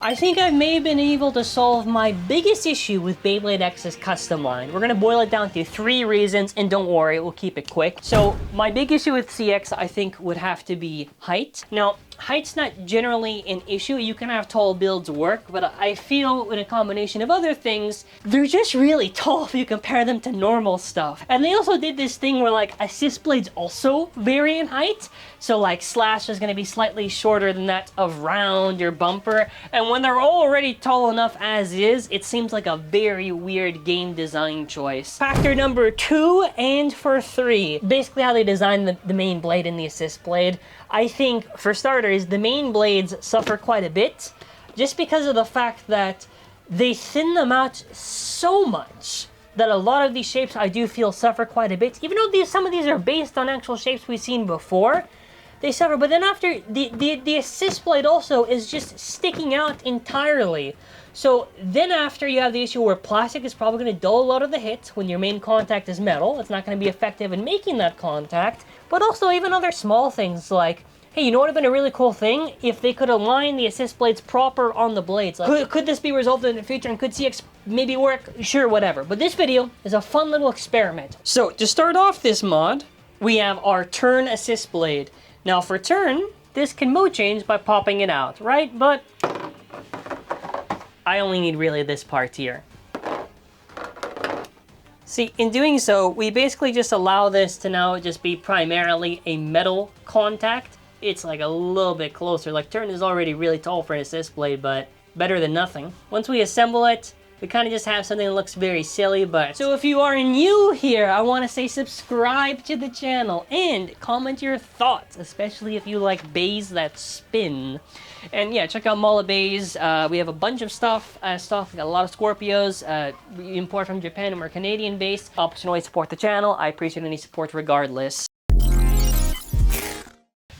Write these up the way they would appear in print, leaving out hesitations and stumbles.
I think I may have been able to solve my biggest issue with Beyblade X's custom line. We're gonna boil it down to 3 reasons, and don't worry, we'll keep it quick. So my big issue with CX, I think, would have to be height. Now, height's not generally an issue. You can have tall builds work, but I feel in a combination of other things, they're just really tall if you compare them to normal stuff. And they also did this thing where like assist blades also vary in height. So like Slash is gonna be slightly shorter than that of Round or Bumper. And when they're already tall enough as is, it seems like a very weird game design choice. Factor number 2 and for 3, basically how they designed the main blade and the assist blade. I think, for starters, the main blades suffer quite a bit just because of the fact that they thin them out so much that a lot of these shapes I do feel suffer quite a bit. Even though some of these are based on actual shapes we've seen before, they suffer. But then after, the assist blade also is just sticking out entirely. So then after you have the issue where plastic is probably going to dull a lot of the hits when your main contact is metal. It's not going to be effective in making that contact. But also even other small things like, hey, you know what would have been a really cool thing? If they could align the assist blades proper on the blades. Like, could this be resolved in the future, and could CX maybe work? Sure, whatever. But this video is a fun little experiment. So to start off this mod, we have our turn assist blade. Now for turn, this can mode change by popping it out, right? But I only need really this part here. See, in doing so, we basically just allow this to now just be primarily a metal contact. It's like a little bit closer. Like turn is already really tall for an assist blade, but better than nothing. Once we assemble it, we kind of just have something that looks very silly, but... So if you are new here, I want to say subscribe to the channel and comment your thoughts, especially if you like bays that spin. And yeah, check out Mala Bays. We have a bunch of stuff. We got a lot of Scorpios. We import from Japan and we're Canadian based. Optionally support the channel. I appreciate any support regardless.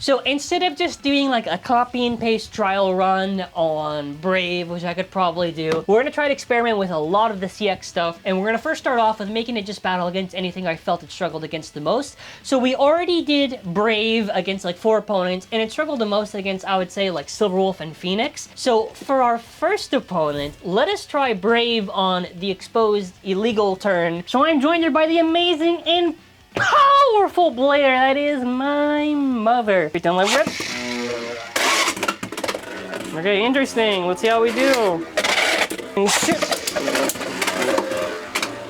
So instead of just doing like a copy and paste trial run on Brave, which I could probably do, we're gonna try to experiment with a lot of the CX stuff, and we're gonna first start off with making it just battle against anything I felt it struggled against the most. So we already did Brave against like 4 opponents, and it struggled the most against, I would say, like Silverwolf and Phoenix. So for our first opponent, let us try Brave on the exposed illegal turn. So I'm joined here by the amazing and powerful blader that is my mother. Don't let rip. Okay, interesting. Let's see how we do.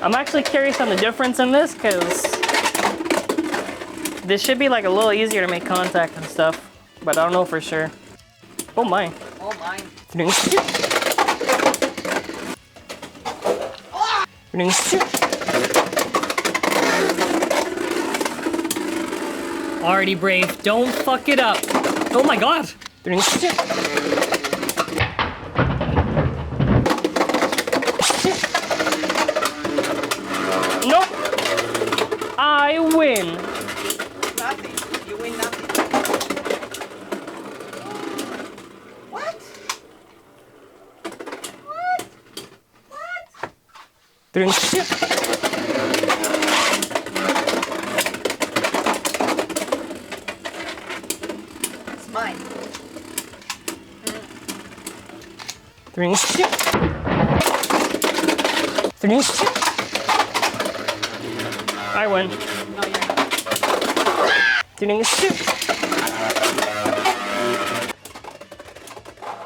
I'm actually curious on the difference in this because this should be like a little easier to make contact and stuff, but I don't know for sure. Oh my. Oh my. Already Brave, don't fuck it up. Oh my god. Nope. I win. Nothing. You win nothing. What? It's mine. I win. No, you're not.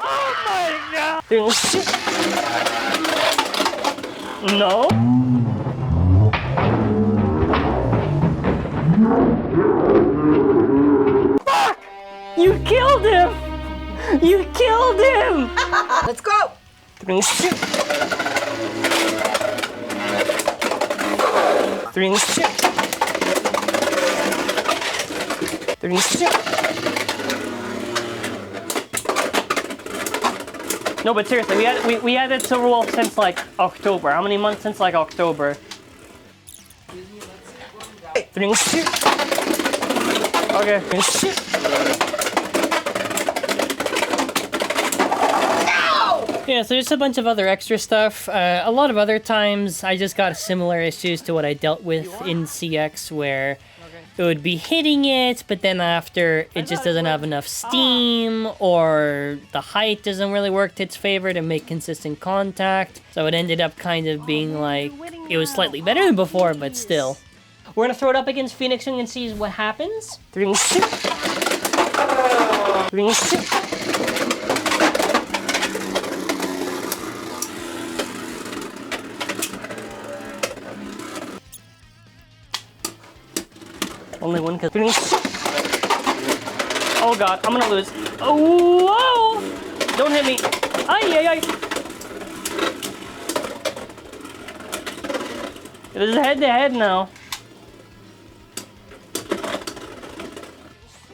Oh my god! No. Fuck! You killed him! You killed him! Let's go! No, but seriously, we had it Silverwolf since like October. How many months since like October? Okay. Yeah, so there's a bunch of other extra stuff. A lot of other times, I just got similar issues to what I dealt with in CX, where it would be hitting it, but then after it just doesn't have enough steam, or the height doesn't really work to its favor to make consistent contact. So it ended up kind of being like, it was slightly better than before, but still. We're gonna throw it up against Phoenix and see what happens. 3, 6. 3, 6. Only one because. Oh god, I'm gonna lose. Oh, whoa! Don't hit me. Ay, ay, ay. It is head to head now.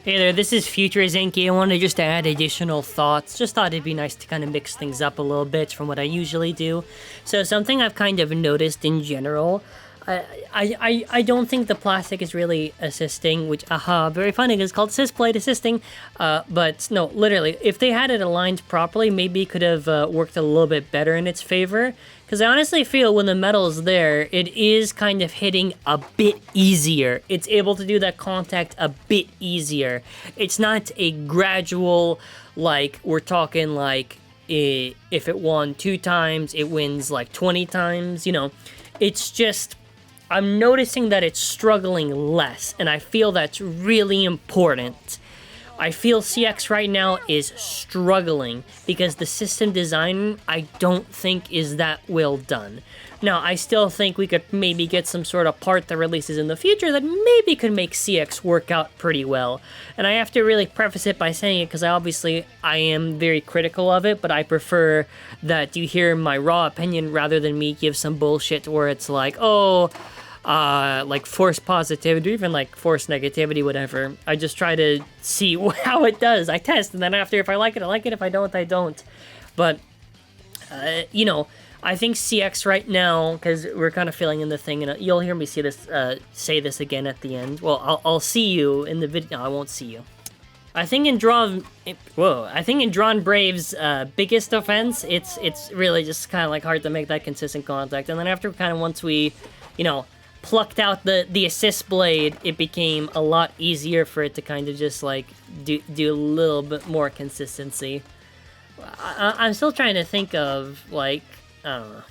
Hey there, this is Future Zankye. I wanted just to add additional thoughts. Just thought it'd be nice to kind of mix things up a little bit from what I usually do. So something I've kind of noticed in general, I don't think the plastic is really assisting, which, very funny, because it's called assist-plate assisting. But no, literally, if they had it aligned properly, maybe it could have worked a little bit better in its favor. Because I honestly feel when the metal is there, it is kind of hitting a bit easier. It's able to do that contact a bit easier. It's not a gradual, like, we're talking like, if it won 2 times, it wins like 20 times, you know. It's just, I'm noticing that it's struggling less, and I feel that's really important. I feel CX right now is struggling because the system design, I don't think, is that well done. Now, I still think we could maybe get some sort of part that releases in the future that maybe could make CX work out pretty well. And I have to really preface it by saying it because I am very critical of it, but I prefer that you hear my raw opinion rather than me give some bullshit where it's like, oh, like forced positivity, or even like forced negativity, whatever. I just try to see how it does. I test, and then after, if I like it, I like it. If I don't, I don't. But, you know, I think CX right now, because we're kind of filling in the thing, and you'll hear me say this again at the end. Well, I'll see you in the video. No, I won't see you. I think in Drawn Brave's biggest offense, it's really just kind of like hard to make that consistent contact. And then after kind of once we, you know, plucked out the assist blade, it became a lot easier for it to kind of just like do a little bit more consistency. I'm still trying to think of, like, I don't know,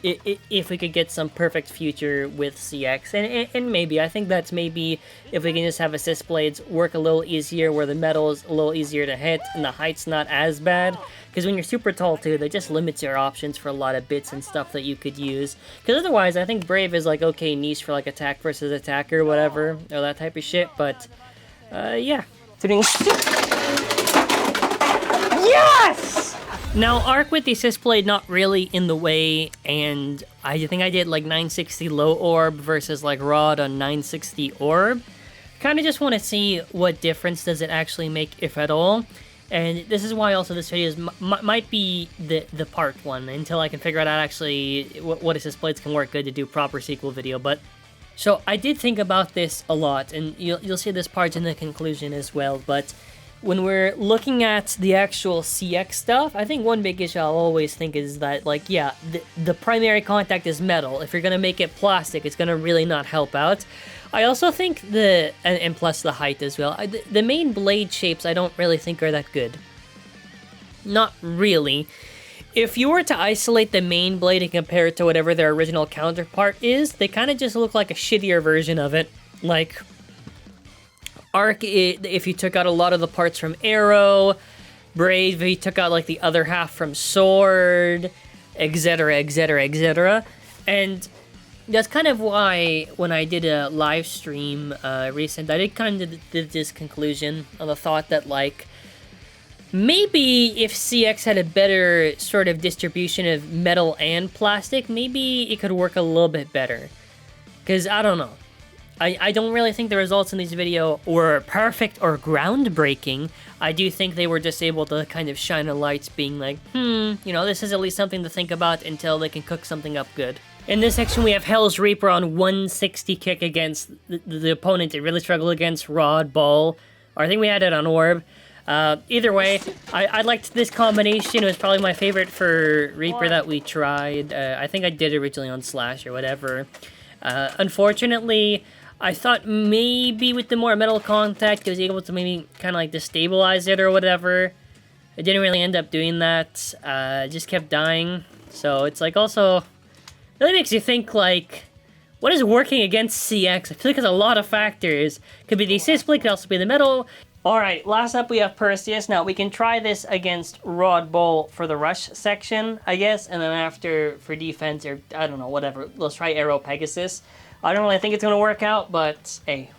if we could get some perfect future with CX, and maybe, I think that's maybe if we can just have assist blades work a little easier, where the metal is a little easier to hit, and the height's not as bad, because when you're super tall too, that just limits your options for a lot of bits and stuff that you could use, because otherwise, I think Brave is like okay niche for like attack versus attacker, whatever, or that type of shit, but, yeah. Yes! Now, Arc with the assist blade not really in the way, and I think I did like 960 low orb versus like Rod on 960 orb. Kind of just want to see what difference does it actually make, if at all. And this is why also this video might be the part one, until I can figure out actually what assist blades can work good to do proper sequel video. But so I did think about this a lot, and you'll see this part in the conclusion as well, but when we're looking at the actual CX stuff, I think one big issue I'll always think is that, like, yeah, the primary contact is metal. If you're gonna make it plastic, it's gonna really not help out. I also think and plus the height as well, the main blade shapes I don't really think are that good. Not really. If you were to isolate the main blade and compare it to whatever their original counterpart is, they kind of just look like a shittier version of it. Like, Arc, if you took out a lot of the parts from Arrow, Brave, if you took out like the other half from Sword, etc, etc, etc. And that's kind of why when I did a live stream recent, I did kind of did this conclusion on the thought that, like, maybe if CX had a better sort of distribution of metal and plastic, maybe it could work a little bit better. Because, I don't know. I don't really think the results in this video were perfect or groundbreaking. I do think they were just able to kind of shine a light, being like, you know, this is at least something to think about until they can cook something up good. In this section, we have Hell's Reaper on 160 kick against the opponent. It really struggled against Rod, Ball, or I think we had it on Orb. Either way, I liked this combination. It was probably my favorite for Reaper that we tried. I think I did originally on Slash or whatever. Unfortunately, I thought maybe with the more metal contact, it was able to maybe kind of like destabilize it or whatever. It didn't really end up doing that. It just kept dying. So it's like also, it really makes you think like, what is working against CX? I feel like there's a lot of factors. Could be the assist blade, could also be the metal. Alright, last up we have Perseus. Now we can try this against Rod Bull for the rush section, I guess. And then after for defense, or I don't know, whatever. Let's try Arrow Pegasus. I don't really think it's gonna work out, but hey,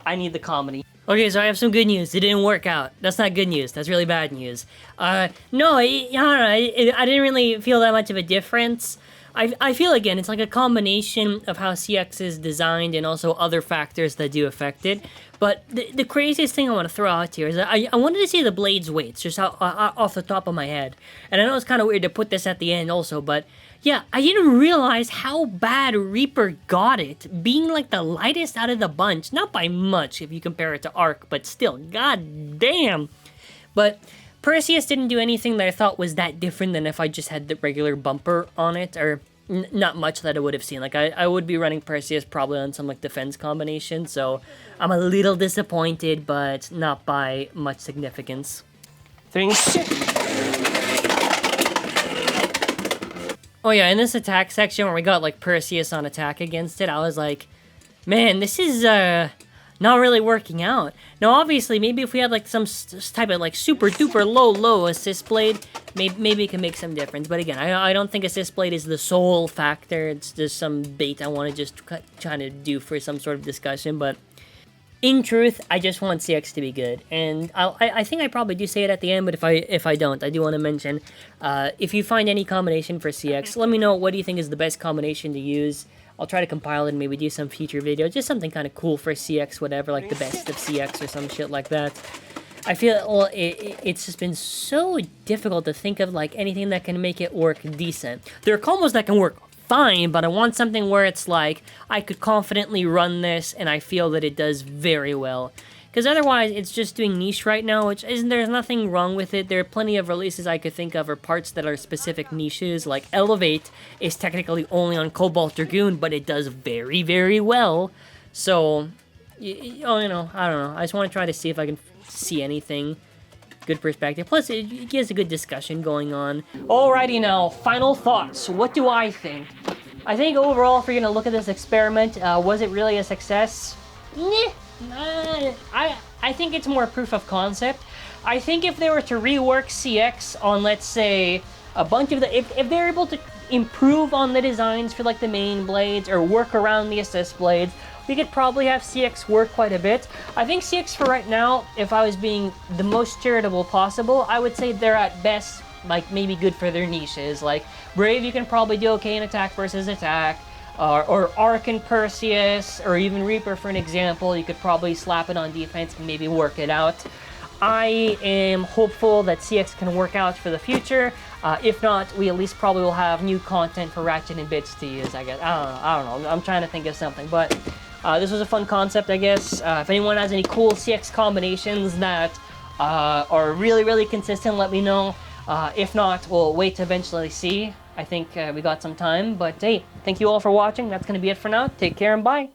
I need the comedy. Okay, so I have some good news. It didn't work out. That's not good news. That's really bad news. No, I don't know. I didn't really feel that much of a difference. I feel, again, it's like a combination of how CX is designed and also other factors that do affect it. But the craziest thing I want to throw out here is that I wanted to see the blade's weights, just off the top of my head. And I know it's kind of weird to put this at the end also, but yeah, I didn't realize how bad Reaper got it, being like the lightest out of the bunch. Not by much if you compare it to Arc, but still, god damn. But Perseus didn't do anything that I thought was that different than if I just had the regular bumper on it, or not much that I would have seen. Like, I would be running Perseus probably on some, like, defense combination, so I'm a little disappointed, but not by much significance. Oh yeah, in this attack section where we got, like, Perseus on attack against it, I was like, man, this is, not really working out. Now, obviously, maybe if we had, like, some type of, like, super duper low assist blade, maybe it can make some difference. But again, I don't think assist blade is the sole factor. It's just some bait I want to just try to do for some sort of discussion. But in truth, I just want CX to be good. And I think I probably do say it at the end, but if I don't, I do want to mention, if you find any combination for CX, let me know what do you think is the best combination to use. I'll try to compile it and maybe do some future video, just something kind of cool for CX, whatever, like the best of CX or some shit like that. I feel, well, it's just been so difficult to think of, like, anything that can make it work decent. There are combos that can work fine, but I want something where it's like, I could confidently run this, and I feel that it does very well. Because otherwise, it's just doing niche right now, which isn't, there's nothing wrong with it. There are plenty of releases I could think of, or parts that are specific niches, like Elevate is technically only on Cobalt Dragoon, but it does very, very well. So, you know, I don't know. I just want to try to see if I can see anything. Good perspective. Plus, it gives a good discussion going on. Alrighty now, final thoughts. What do I think? I think overall, if you're going to look at this experiment, was it really a success? Nah. I think it's more proof of concept. I think if they were to rework CX on, let's say, a bunch of the... If they're able to improve on the designs for, like, the main blades or work around the assist blades, we could probably have CX work quite a bit. I think CX for right now, if I was being the most charitable possible, I would say they're at best, like, maybe good for their niches. Like, Brave you can probably do okay in attack versus attack. Or Arc and Perseus, or even Reaper for an example, you could probably slap it on defense and maybe work it out. I am hopeful that CX can work out for the future. If not, we at least probably will have new content for Ratchet and Bits to use, I guess. I don't know. I'm trying to think of something, but this was a fun concept, I guess. If anyone has any cool CX combinations that are really, really consistent, let me know. If not, we'll wait to eventually see. I think we got some time, but hey, thank you all for watching. That's going to be it for now. Take care and bye.